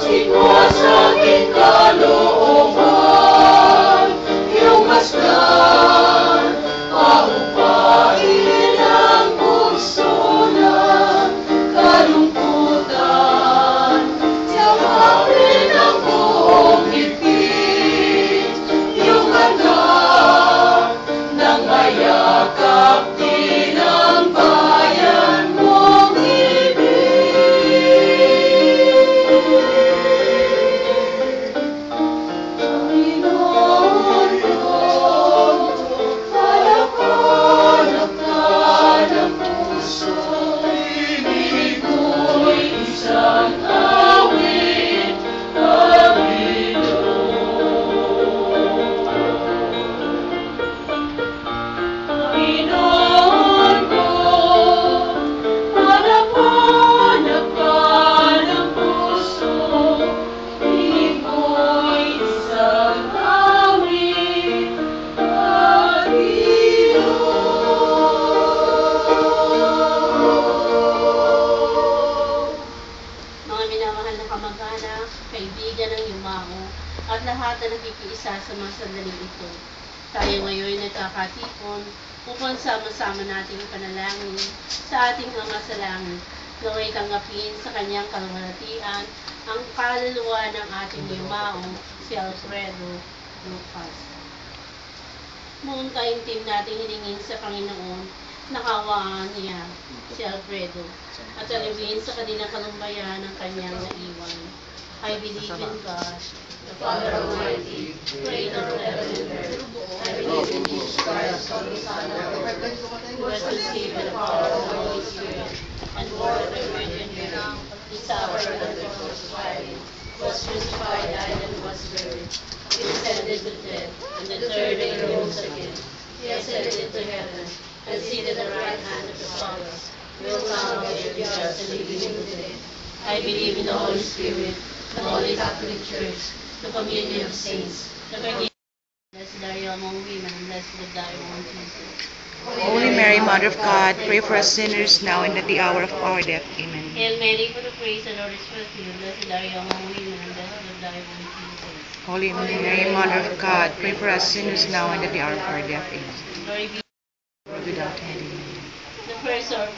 Sitwa sa aking kalooban, iyong masdan, paupain ang puso na kalungkutan. Siyakapin ang buong higpit, iyong anak, nang mayakap din ang bayan mong kamag-anak, kaibigan ng yumao, at lahat na nakikiisa sa mga sandaling ito. Tayo ngayon nagkakatipon upang sama-sama nating panalangin sa ating Ama sa Langit. Naway tanggapin sa kanyang kalwalhatian ang kaluluwa ng ating yumao, si Alfredo Lucas. Noon kaintim nating hilingin sa Panginoon, nakawaan niya si Alfredo at alawin sa kanilang kalumbayan ang kanyang naiwan. I believe in God, the Father Almighty, creator of heaven and earth. I believe in Jesus Christ, Son of God, who was conceived by the power of the Holy Spirit, and born of the Virgin Mary, suffered under Pontius Pilate, was crucified, died, and was buried. He descended to death, and the third day rose again. He ascended into heaven, and seated at the right hand of the Father, will come and judge the living and the dead. I believe in the Holy Spirit, the Holy Catholic Church, the communion of saints, the forgiveness of sins. Blessed are you among women, and blessed is the fruit of Jesus. Holy Mary, Mother of God, pray for us sinners now and at the hour of our death. Amen. Hail Mary, full of grace, the Lord is with you. Blessed are you among women, and blessed is the fruit of Jesus. Holy Mary, Mother of God, pray for us sinners now and at the hour of our death. Amen. Glory be Without end. the first